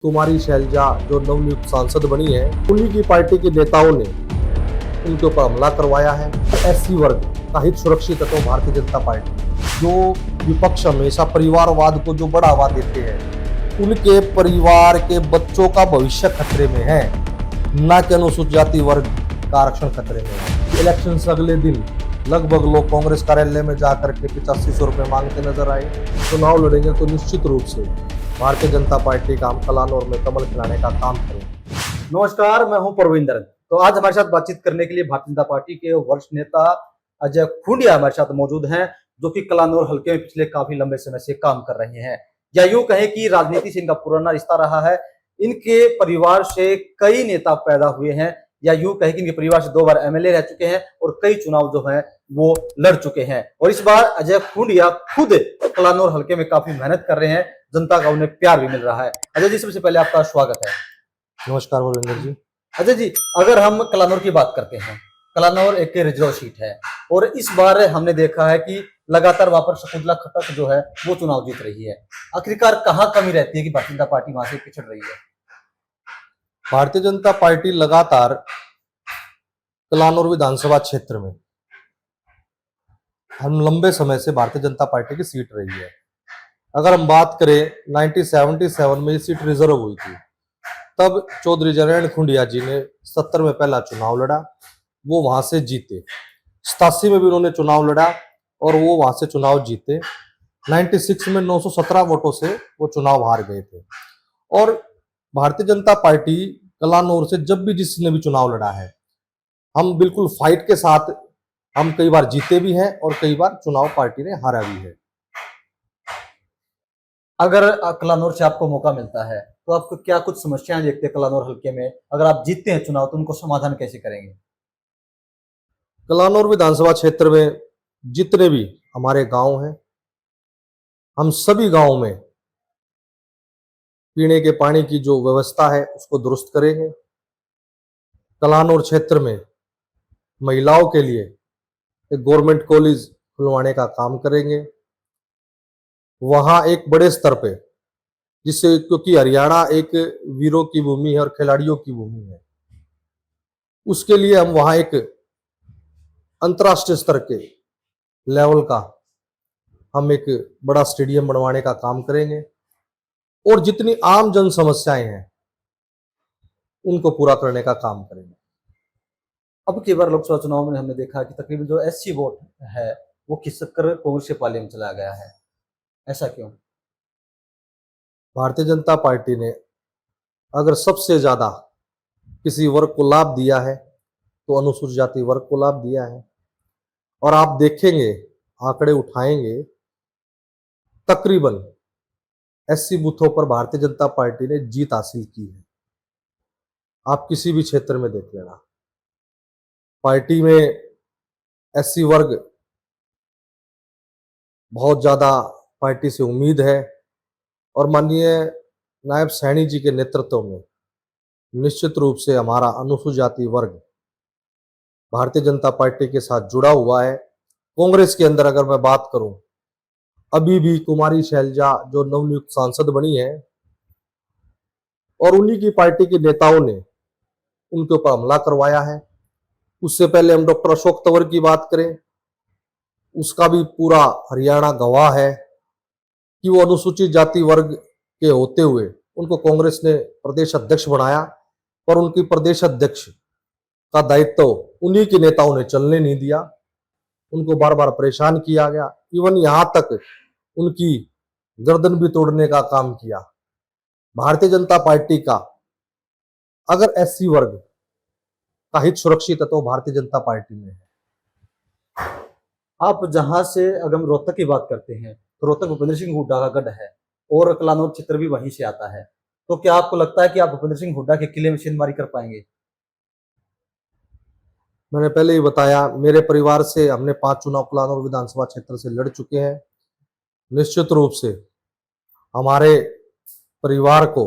कुमारी शैलजा जो नवनियुक्त सांसद बनी है, उन्हीं की पार्टी के नेताओं ने उनके ऊपर हमला करवाया है। एससी वर्ग का हित सुरक्षित है तो भारतीय जनता पार्टी, जो विपक्ष हमेशा परिवारवाद को जो बढ़ावा देते हैं, उनके परिवार के बच्चों का भविष्य खतरे में है, न कि अनुसूचित जाति वर्ग का आरक्षण खतरे में है। इलेक्शन से अगले दिन लगभग लोग कांग्रेस कार्यालय में जाकर के 8500 रुपए मांगते नजर आए। चुनाव लड़ेंगे तो निश्चित रूप से भारतीय जनता पार्टी का हम कलानौर में कमल खिलाने का काम करेंगे। नमस्कार, मैं हूं परविंदर। तो आज हमारे साथ बातचीत करने के लिए भारतीय जनता पार्टी के वरिष्ठ नेता अजय खुंडिया हमारे साथ मौजूद हैं, जो कि कलानौर हल्के में पिछले काफी लंबे समय से काम कर रहे हैं, या यूं कहें कि राजनीति से इनका पुराना रिश्ता रहा है। इनके परिवार से कई नेता पैदा हुए हैं, या यूं कहें कि इनके परिवार से 2 बार एमएलए रह चुके हैं और कई चुनाव जो है वो लड़ चुके हैं। और इस बार अजय खुंडिया खुद कलानौर हल्के में काफी मेहनत कर रहे हैं, जनता का उन्हें प्यार भी मिल रहा है। अजय जी, सबसे पहले आपका स्वागत है। नमस्कार वरिंदर जी। अजय जी, अगर हम कलानौर की बात करते हैं, कलानौर एक रिजर्व सीट है और इस बार हमने देखा है कि लगातार वहां पर शकुंतला खट्टक जो है वो चुनाव जीत रही है। आखिरकार कहाँ कमी रहती है कि भारतीय जनता पार्टी वहां से पिछड़ रही है? भारतीय जनता पार्टी लगातार कलानौर विधानसभा क्षेत्र में हम लंबे समय से भारतीय जनता पार्टी की सीट रही है। अगर हम बात करें 1977 में ये सीट रिजर्व हुई थी, तब चौधरी जनैन खुंडिया जी ने 70 में पहला चुनाव लड़ा, वो वहां से जीते। 87 में भी उन्होंने चुनाव लड़ा और वो वहां से चुनाव जीते। 96 में 917 वोटों से वो चुनाव हार गए थे। और भारतीय जनता पार्टी कलानौर से जब भी जिसने भी चुनाव लड़ा है, हम बिल्कुल फाइट के साथ, हम कई बार जीते भी हैं और कई बार चुनाव पार्टी ने हारा भी है। अगर कलानौर से आपको मौका मिलता है तो आपको क्या कुछ समस्याएं देखते हैं कलानौर हल्के में? अगर आप जीतते हैं चुनाव तो उनको समाधान कैसे करेंगे? कलानौर विधानसभा क्षेत्र में जितने भी हमारे गांव हैं, हम सभी गांव में पीने के पानी की जो व्यवस्था है उसको दुरुस्त करेंगे। कलानौर क्षेत्र में महिलाओं के लिए एक गवर्नमेंट कॉलेज खुलवाने का काम करेंगे, वहां एक बड़े स्तर पे, जिससे, क्योंकि हरियाणा एक वीरों की भूमि है और खिलाड़ियों की भूमि है, उसके लिए हम वहां एक अंतर्राष्ट्रीय स्तर के लेवल का हम एक बड़ा स्टेडियम बनवाने का काम करेंगे और जितनी आम जन समस्याएं हैं उनको पूरा करने का काम करेंगे। अब की बार लोकसभा चुनाव में हमने देखा कि तकरीबन जो एससी वोट है वो खिसक कर कांग्रेस के पाले में चला गया है। ऐसा क्यों? भारतीय जनता पार्टी ने अगर सबसे ज्यादा किसी वर्ग को लाभ दिया है तो अनुसूचित जाति वर्ग को लाभ दिया है। और आप देखेंगे, आंकड़े उठाएंगे, तकरीबन एससी बूथों पर भारतीय जनता पार्टी ने जीत हासिल की है। आप किसी भी क्षेत्र में देख लेना, पार्टी में एससी वर्ग बहुत ज्यादा पार्टी से उम्मीद है और माननीय नायब सैनी जी के नेतृत्व में निश्चित रूप से हमारा अनुसूचित जाति वर्ग भारतीय जनता पार्टी के साथ जुड़ा हुआ है। कांग्रेस के अंदर अगर मैं बात करूं, अभी भी कुमारी शैलजा जो नवनियुक्त सांसद बनी है और उन्हीं की पार्टी के नेताओं ने उनके ऊपर हमला करवाया है। उससे पहले हम डॉक्टर अशोक तंवर की बात करें, उसका भी पूरा हरियाणा गवाह है कि वो अनुसूचित जाति वर्ग के होते हुए उनको कांग्रेस ने प्रदेश अध्यक्ष बनाया, पर उनकी प्रदेश अध्यक्ष का दायित्व उन्हीं के नेताओं ने चलने नहीं दिया, उनको बार बार परेशान किया गया, इवन यहां तक उनकी गर्दन भी तोड़ने का काम किया। भारतीय जनता पार्टी का अगर एससी वर्ग का हित सुरक्षित है तो भारतीय जनता पार्टी में है। आप जहां से, अगर हम रोहतक की बात करते हैं तो रोहतक भूपेंद्र सिंह हुड्डा का गढ़ है और कलानौर क्षेत्र भी वहीं से आता है, तो क्या आपको लगता है कि आप भूपेंद्र सिंह हुड्डा के किले में शेंदमारी कर पाएंगे? मैंने पहले ही बताया, मेरे परिवार से हमने 5 चुनाव कलानौर विधानसभा क्षेत्र से लड़ चुके हैं। निश्चित रूप से हमारे परिवार को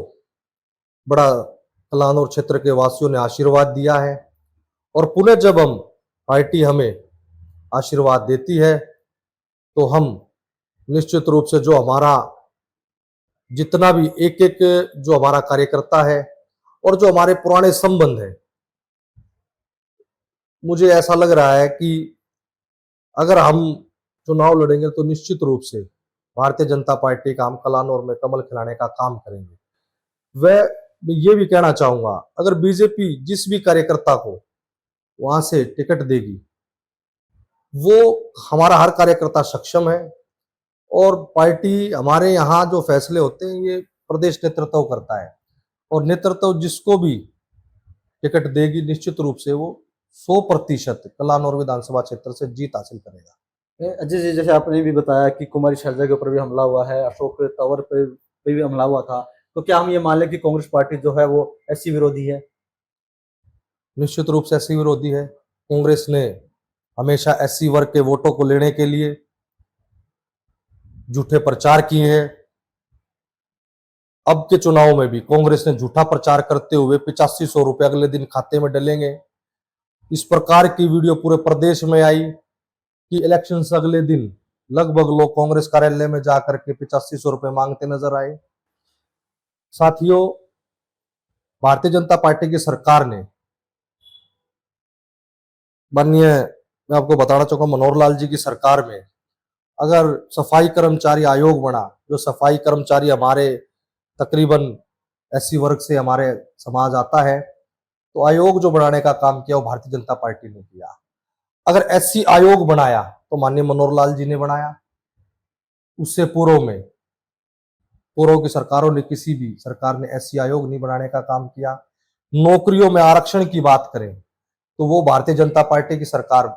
बड़ा कलानौर क्षेत्र के वासियों ने आशीर्वाद दिया है और पुनः जब हम पार्टी हमें आशीर्वाद देती है तो हम निश्चित रूप से जो हमारा जितना भी एक एक जो हमारा कार्यकर्ता है और जो हमारे पुराने संबंध है, मुझे ऐसा लग रहा है कि अगर हम चुनाव लड़ेंगे तो निश्चित रूप से भारतीय जनता पार्टी का हम कलानौर में कमल खिलाने का काम करेंगे। वह मैं ये भी कहना चाहूंगा, अगर बीजेपी जिस भी कार्यकर्ता को वहां से टिकट देगी, वो हमारा हर कार्यकर्ता सक्षम है और पार्टी हमारे यहाँ जो फैसले होते हैं ये प्रदेश नेतृत्व करता है और नेतृत्व जिसको भी टिकट देगी निश्चित रूप से वो 100% कलानौर विधानसभा क्षेत्र से जीत हासिल करेगा। अजय जी, जैसे आपने भी बताया कि कुमारी शैलजा के ऊपर भी हमला हुआ है, अशोक तंवर पे भी हमला हुआ था, तो क्या हम ये मान लें कि कांग्रेस पार्टी जो है वो एससी विरोधी है? निश्चित रूप से एससी विरोधी है। कांग्रेस ने हमेशा एससी वर्ग के वोटों को लेने के लिए झूठे प्रचार किए हैं। अब के चुनाव में भी कांग्रेस ने झूठा प्रचार करते हुए 8500 रुपए अगले दिन खाते में डलेंगे, इस प्रकार की वीडियो पूरे प्रदेश में आई कि इलेक्शन से अगले दिन लगभग लोग कांग्रेस कार्यालय में जाकर के 8500 रुपए मांगते नजर आए। साथियों, भारतीय जनता पार्टी की सरकार ने माननीय मैं आपको बताना चाहूंगा मनोहर लाल जी की सरकार में अगर सफाई कर्मचारी आयोग बना, जो सफाई कर्मचारी हमारे तकरीबन एससी वर्ग से हमारे समाज आता है, तो आयोग जो बनाने का काम किया वो भारतीय जनता पार्टी ने किया। अगर एससी आयोग बनाया तो माननीय मनोहर लाल जी ने बनाया। उससे पूर्व की सरकारों ने, किसी भी सरकार ने एससी आयोग नहीं बनाने का काम किया। नौकरियों में आरक्षण की बात करें तो वो भारतीय जनता पार्टी की सरकार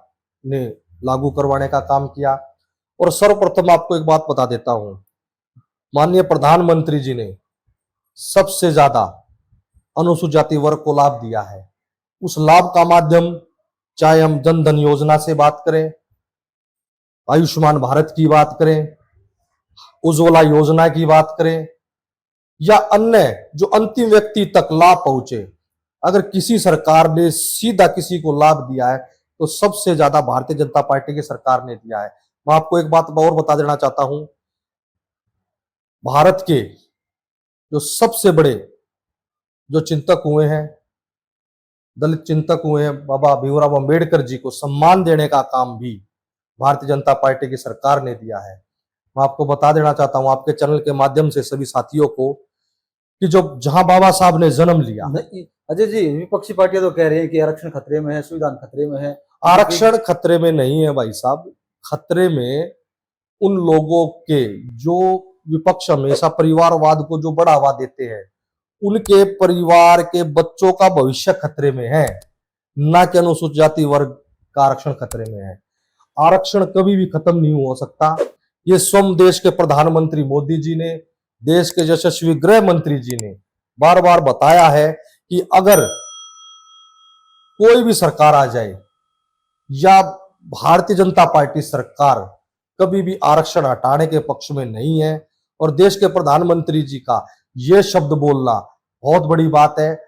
ने लागू करवाने का काम किया। और सर्वप्रथम आपको एक बात बता देता हूं, माननीय प्रधानमंत्री जी ने सबसे ज्यादा अनुसूचित जाति वर्ग को लाभ दिया है। उस लाभ का माध्यम चाहे हम जन धन योजना से बात करें, आयुष्मान भारत की बात करें, उज्ज्वला योजना की बात करें या अन्य जो अंतिम व्यक्ति तक लाभ पहुंचे, अगर किसी सरकार ने सीधा किसी को लाभ दिया है तो सबसे ज्यादा भारतीय जनता पार्टी की सरकार ने दिया है। मैं आपको एक बात और बता देना चाहता हूं, भारत के जो सबसे बड़े जो चिंतक हुए हैं, दलित चिंतक हुए हैं, बाबा भीमराव अंबेडकर जी को सम्मान देने का काम भी भारतीय जनता पार्टी की सरकार ने दिया है। मैं आपको बता देना चाहता हूं आपके चैनल के माध्यम से सभी साथियों को कि जो जहां बाबा साहब ने जन्म लिया। अजय जी, विपक्षी पार्टियां तो कह रही हैं कि आरक्षण खतरे में है, संविधान खतरे में है। आरक्षण खतरे में नहीं है भाई साहब, खतरे में उन लोगों के जो विपक्ष हमेशा परिवारवाद को जो बढ़ावा देते हैं, उनके परिवार के बच्चों का भविष्य खतरे में है, ना कि अनुसूचित जाति वर्ग का आरक्षण खतरे में है। आरक्षण कभी भी खत्म नहीं हो सकता। ये स्वयं देश के प्रधानमंत्री मोदी जी ने, देश के यशस्वी गृह मंत्री जी ने बार बार बताया है कि अगर कोई भी सरकार आ जाए या भारतीय जनता पार्टी सरकार कभी भी आरक्षण हटाने के पक्ष में नहीं है। और देश के प्रधानमंत्री जी का यह शब्द बोलना बहुत बड़ी बात है।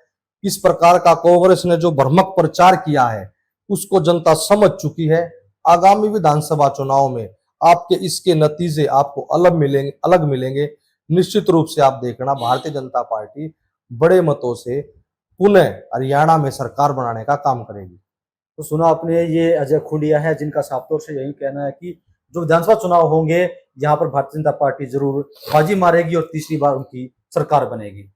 इस प्रकार का कांग्रेस ने जो भ्रामक प्रचार किया है उसको जनता समझ चुकी है। आगामी विधानसभा चुनाव में आपके इसके नतीजे आपको अलग मिलेंगे। निश्चित रूप से आप देखना, भारतीय जनता पार्टी बड़े मतों से पुनः हरियाणा में सरकार बनाने का काम करेगी। तो सुना आपने, ये अजय खुंडिया है जिनका साफ तौर से यही कहना है कि जो विधानसभा चुनाव होंगे यहाँ पर भारतीय जनता पार्टी जरूर बाजी मारेगी और तीसरी बार उनकी सरकार बनेगी।